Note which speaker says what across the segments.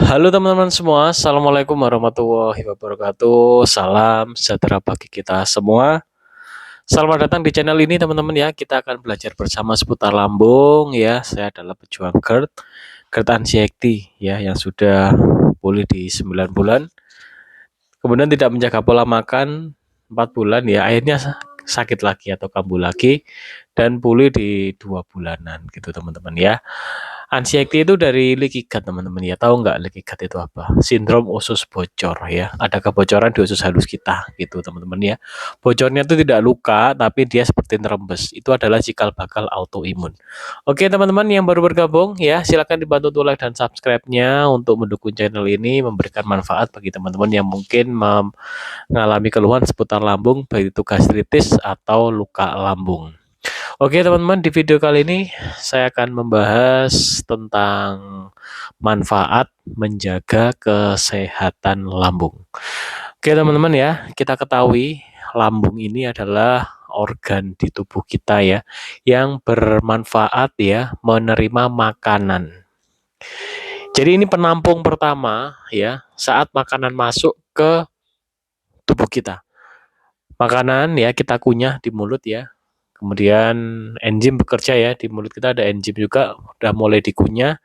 Speaker 1: Halo teman-teman semua, Assalamualaikum warahmatullahi wabarakatuh. Salam sejahtera bagi kita semua. Selamat datang di channel ini teman-teman ya. Kita akan belajar bersama seputar lambung ya. Saya adalah pejuang GERD Anxiety ya, yang sudah pulih di 9 bulan. Kemudian tidak menjaga pola makan 4 bulan ya. Akhirnya sakit lagi atau kambuh lagi dan pulih di 2 bulanan gitu teman-teman ya. Anxiety itu dari leaky gut teman-teman ya. Tahu nggak leaky gut itu apa? Sindrom usus bocor ya. Ada kebocoran di usus halus kita gitu teman-teman ya. Bocornya itu tidak luka tapi dia seperti nerembes. Itu adalah cikal bakal autoimun. Oke teman-teman yang baru bergabung ya, silakan dibantu untuk like dan subscribe-nya untuk mendukung channel ini, memberikan manfaat bagi teman-teman yang mungkin mengalami keluhan seputar lambung, baik itu gastritis atau luka lambung. Oke teman-teman, di video kali ini saya akan membahas tentang manfaat menjaga kesehatan lambung. Oke teman-teman ya, kita ketahui lambung ini adalah organ di tubuh kita ya, yang bermanfaat ya menerima makanan. Jadi ini penampung pertama ya, saat makanan masuk ke tubuh kita. Makanan ya kita kunyah di mulut ya. Kemudian enzim bekerja ya, di mulut kita ada enzim juga udah mulai dikunyah.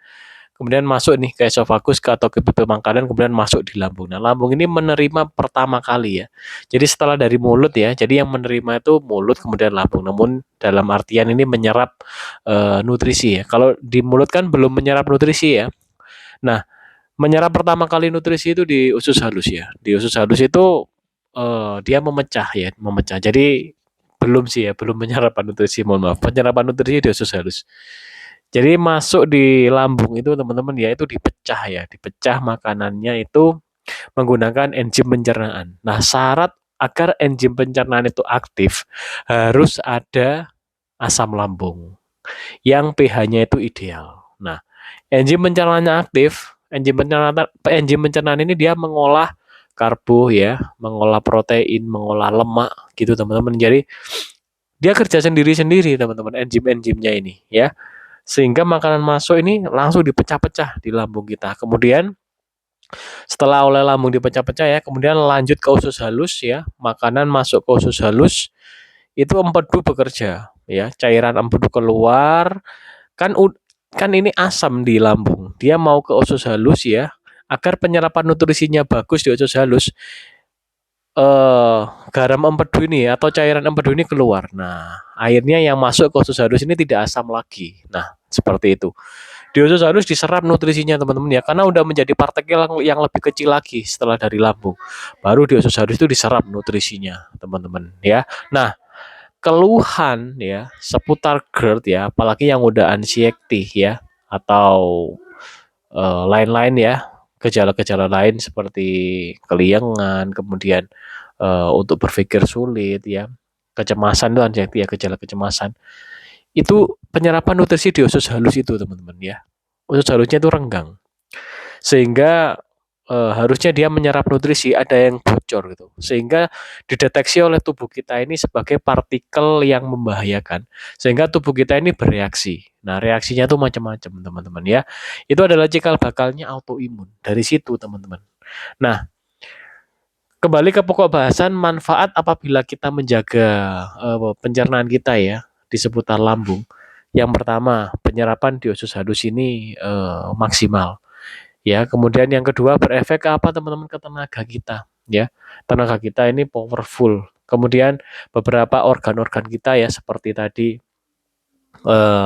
Speaker 1: Kemudian masuk nih ke esofagus atau ke pipa makanan, kemudian masuk di lambung. Nah, lambung ini menerima pertama kali ya. Jadi setelah dari mulut ya. Jadi yang menerima itu mulut kemudian lambung. Namun dalam artian ini menyerap nutrisi ya. Kalau di mulut kan belum menyerap nutrisi ya. Nah, menyerap pertama kali nutrisi itu di usus halus ya. Di usus halus itu dia memecah ya, memecah. Jadi belum sih ya, belum menyerap nutrisi, mohon maaf. Penyerapan nutrisi di usus halus. Jadi masuk di lambung itu teman-teman ya itu dipecah ya, dipecah makanannya itu menggunakan enzim pencernaan. Nah, syarat agar enzim pencernaan itu aktif harus ada asam lambung yang pH-nya itu ideal. Nah, enzim pencernaannya aktif, enzim pencernaan ini dia mengolah karbo ya, mengolah protein, mengolah lemak gitu teman-teman. Jadi dia kerja sendiri-sendiri teman-teman enzim-enzimnya ini ya. Sehingga makanan masuk ini langsung dipecah-pecah di lambung kita. Kemudian setelah oleh lambung dipecah-pecah ya, kemudian lanjut ke usus halus ya. Makanan masuk ke usus halus itu empedu bekerja ya. Cairan empedu keluar kan kan ini asam di lambung. Dia mau ke usus halus ya. Agar penyerapan nutrisinya bagus di usus halus, garam empedu ini atau cairan empedu ini keluar. Nah, airnya yang masuk ke usus halus ini tidak asam lagi. Nah, seperti itu. Di usus halus diserap nutrisinya teman-teman ya, karena udah menjadi partikel yang lebih kecil lagi setelah dari lambung. Baru di usus halus itu diserap nutrisinya teman-teman ya. Nah, keluhan ya seputar GERD ya, apalagi yang udah anxiety ya atau lain-lain ya, gejala-gejala lain seperti keliengan, kemudian untuk berpikir sulit ya, kecemasan itu anxiety ya, gejala kecemasan. Itu penyerapan nutrisi di usus halus itu teman-teman ya. Usus halusnya itu renggang. Sehingga harusnya dia menyerap nutrisi, ada yang bocor gitu. Sehingga dideteksi oleh tubuh kita ini sebagai partikel yang membahayakan. Sehingga tubuh kita ini bereaksi. Nah, reaksinya tuh macam-macam, teman-teman ya. Itu adalah cikal bakalnya autoimun. Dari situ, teman-teman. Nah, kembali ke pokok bahasan manfaat apabila kita menjaga pencernaan kita ya di seputar lambung. Yang pertama, penyerapan di usus halus ini maksimal. Ya, kemudian yang kedua berefek ke apa teman-teman ke tenaga kita, ya. Tenaga kita ini powerful. Kemudian beberapa organ-organ kita ya seperti tadi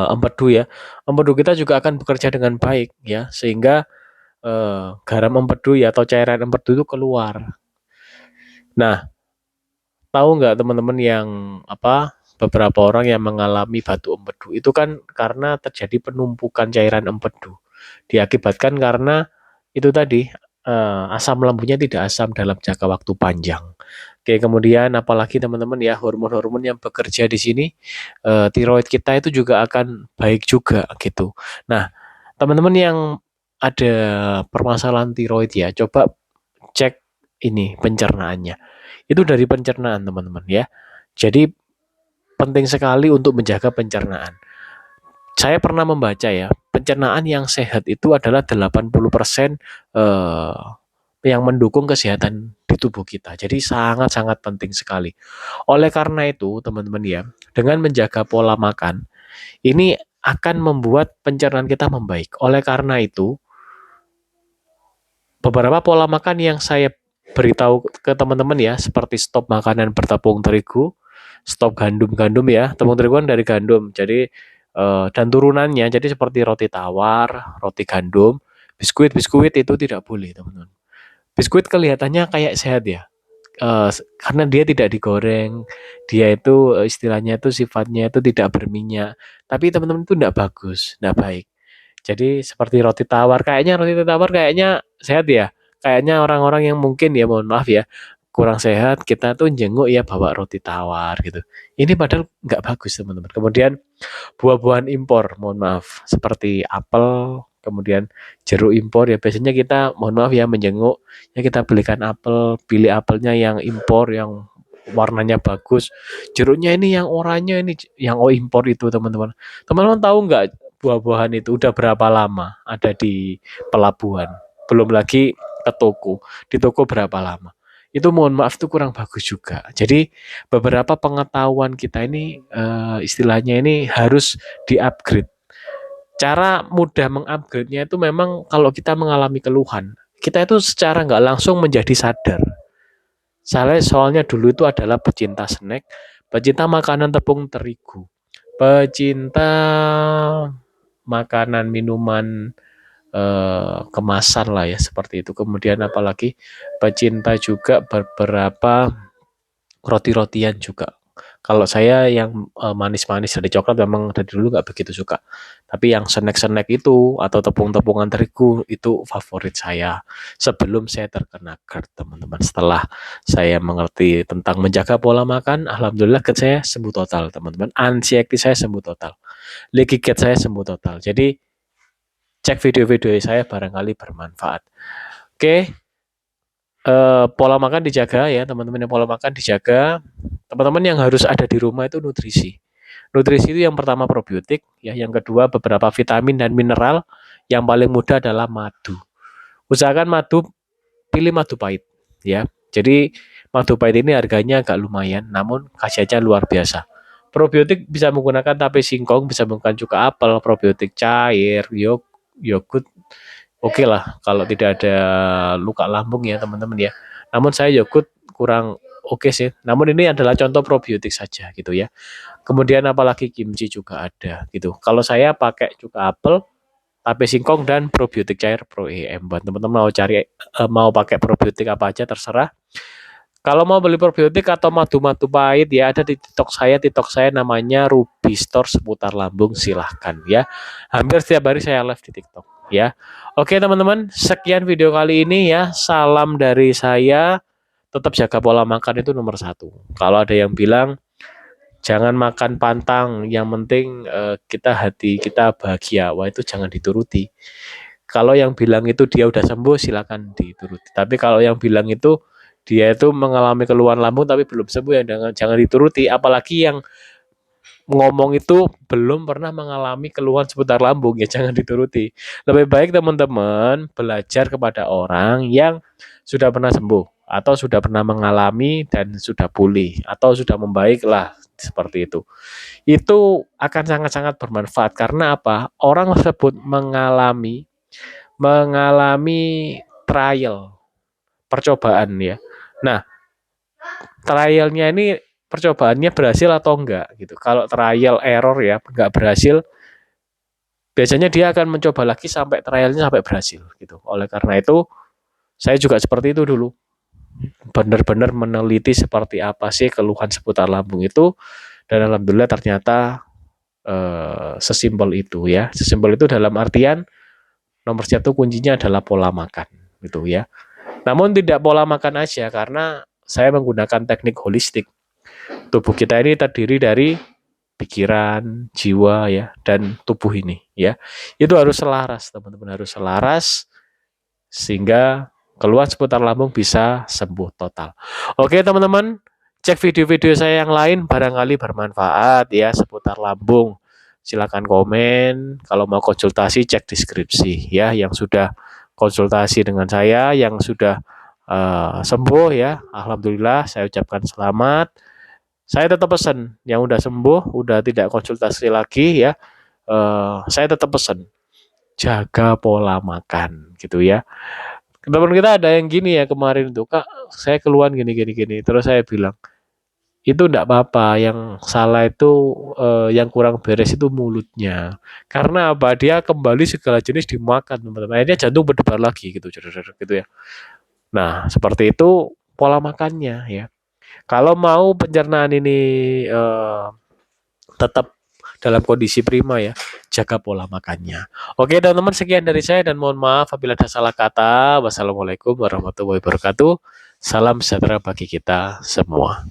Speaker 1: empedu ya. Empedu kita juga akan bekerja dengan baik ya, sehingga garam empedu ya atau cairan empedu itu keluar. Nah, tahu nggak teman-teman yang beberapa orang yang mengalami batu empedu itu kan karena terjadi penumpukan cairan empedu. Diakibatkan karena itu tadi asam lambungnya tidak asam dalam jangka waktu panjang. Oke, kemudian apalagi teman-teman ya hormon-hormon yang bekerja di sini tiroid kita itu juga akan baik juga gitu. Nah, teman-teman yang ada permasalahan tiroid ya, coba cek ini pencernaannya. Itu dari pencernaan teman-teman ya. Jadi penting sekali untuk menjaga pencernaan. Saya pernah membaca ya, pencernaan yang sehat itu adalah 80% eh, yang mendukung kesehatan di tubuh kita. Jadi sangat-sangat penting sekali. Oleh karena itu, teman-teman ya, dengan menjaga pola makan, ini akan membuat pencernaan kita membaik. Oleh karena itu, beberapa pola makan yang saya beritahu ke teman-teman ya, seperti stop makanan bertepung terigu, stop gandum-gandum ya, tepung terigu kan dari gandum. Jadi dan turunannya jadi seperti roti tawar, roti gandum, biskuit itu tidak boleh, teman-teman. Biskuit kelihatannya kayak sehat ya, karena dia tidak digoreng, dia itu istilahnya itu sifatnya itu tidak berminyak. Tapi teman-teman itu tidak bagus, tidak baik. Jadi seperti roti tawar kayaknya sehat ya. Kayaknya orang-orang yang mungkin ya mohon maaf ya kurang sehat kita tuh jenguk ya bawa roti tawar gitu. Ini padahal nggak bagus teman-teman. Kemudian buah-buahan impor, mohon maaf, seperti apel, kemudian jeruk impor ya biasanya kita mohon maaf ya menjenguk ya kita belikan apel, pilih apelnya yang impor yang warnanya bagus. Jeruknya ini yang oranye ini yang impor itu teman-teman. Teman-teman tahu nggak buah-buahan itu udah berapa lama ada di pelabuhan? Belum lagi ke toko. Di toko berapa lama? Itu mohon maaf itu kurang bagus juga. Jadi beberapa pengetahuan kita ini istilahnya ini harus di-upgrade. Cara mudah mengupgrade-nya itu memang kalau kita mengalami keluhan, kita itu secara nggak langsung menjadi sadar. Soalnya dulu itu adalah pecinta snack, pecinta makanan tepung terigu, pecinta makanan minuman kemasan lah ya seperti itu. Kemudian apalagi pecinta juga beberapa roti-rotian juga. Kalau saya yang manis-manis dari coklat memang dari dulu nggak begitu suka. Tapi yang snack-snack itu atau tepung-tepungan terigu itu favorit saya. Sebelum saya terkena GERD, teman-teman. Setelah saya mengerti tentang menjaga pola makan, alhamdulillah GERD saya sembuh total, teman-teman. Anxiety saya sembuh total. Leaky gut saya sembuh total. Jadi cek video-video saya barangkali bermanfaat. Oke, pola makan dijaga ya teman-teman, yang pola makan dijaga. Teman-teman yang harus ada di rumah itu nutrisi. Nutrisi itu yang pertama probiotik, ya, yang kedua beberapa vitamin dan mineral, yang paling mudah adalah madu. Usahakan madu, pilih madu pahit, ya. Jadi madu pahit ini harganya agak lumayan, namun khasiatnya luar biasa. Probiotik bisa menggunakan tape singkong, bisa menggunakan juga apel, probiotik cair, yogurt, oke lah kalau tidak ada luka lambung ya teman-teman ya. Namun saya yogurt kurang oke sih. Namun ini adalah contoh probiotik saja gitu ya. Kemudian apalagi kimchi juga ada gitu. Kalau saya pakai juga apel, tape singkong dan probiotik cair Pro EM. Buat teman-teman mau cari mau pakai probiotik apa aja terserah. Kalau mau beli probiotik atau madu-madu pahit ya ada di TikTok saya namanya Ruby Store seputar lambung, silahkan ya. Hampir setiap hari saya live di TikTok ya. Oke teman-teman, sekian video kali ini ya. Salam dari saya. Tetap jaga pola makan itu nomor satu. Kalau ada yang bilang jangan makan pantang, yang penting kita hati kita bahagia, wah itu jangan dituruti. Kalau yang bilang itu dia udah sembuh silakan dituruti. Tapi kalau yang bilang itu dia itu mengalami keluhan lambung tapi belum sembuh ya jangan dituruti. Apalagi yang ngomong itu belum pernah mengalami keluhan seputar lambung ya jangan dituruti. Lebih baik teman-teman belajar kepada orang yang sudah pernah sembuh atau sudah pernah mengalami dan sudah pulih atau sudah membaik lah seperti itu. Itu akan sangat-sangat bermanfaat karena apa? Orang tersebut mengalami mengalami trial, percobaan ya. Nah, trialnya ini percobaannya berhasil atau enggak gitu. Kalau trial error ya enggak berhasil, biasanya dia akan mencoba lagi sampai trialnya sampai berhasil gitu. Oleh karena itu, saya juga seperti itu dulu. Benar-benar meneliti seperti apa sih keluhan seputar lambung itu dan alhamdulillah ternyata sesimpel itu ya. Sesimpel itu dalam artian nomor satu kuncinya adalah pola makan gitu ya. Namun tidak pola makan aja karena saya menggunakan teknik holistik. Tubuh kita ini terdiri dari pikiran, jiwa ya, dan tubuh ini ya. Itu harus selaras, teman-teman harus selaras sehingga keluhan seputar lambung bisa sembuh total. Oke, teman-teman, cek video-video saya yang lain barangkali bermanfaat ya seputar lambung. silakan komen. Kalau mau konsultasi cek deskripsi ya. Yang sudah konsultasi dengan saya, yang sudah sembuh ya, alhamdulillah saya ucapkan selamat. Saya tetap pesan yang udah sembuh, udah tidak konsultasi lagi ya. Saya tetap pesan jaga pola makan gitu ya. Teman kita ada yang gini ya kemarin tuh, Kak, saya keluhan gini gini gini. Terus saya bilang, itu enggak apa-apa, yang salah itu yang kurang beres itu mulutnya. Karena apa? Dia kembali segala jenis dimakan, teman-teman. Akhirnya jantung berdebar lagi gitu, gitu ya. Nah, seperti itu pola makannya ya. Kalau mau pencernaan ini tetap dalam kondisi prima ya, jaga pola makannya. Oke teman-teman, sekian dari saya dan mohon maaf apabila ada salah kata. Wassalamualaikum warahmatullahi wabarakatuh. Salam sejahtera bagi kita semua.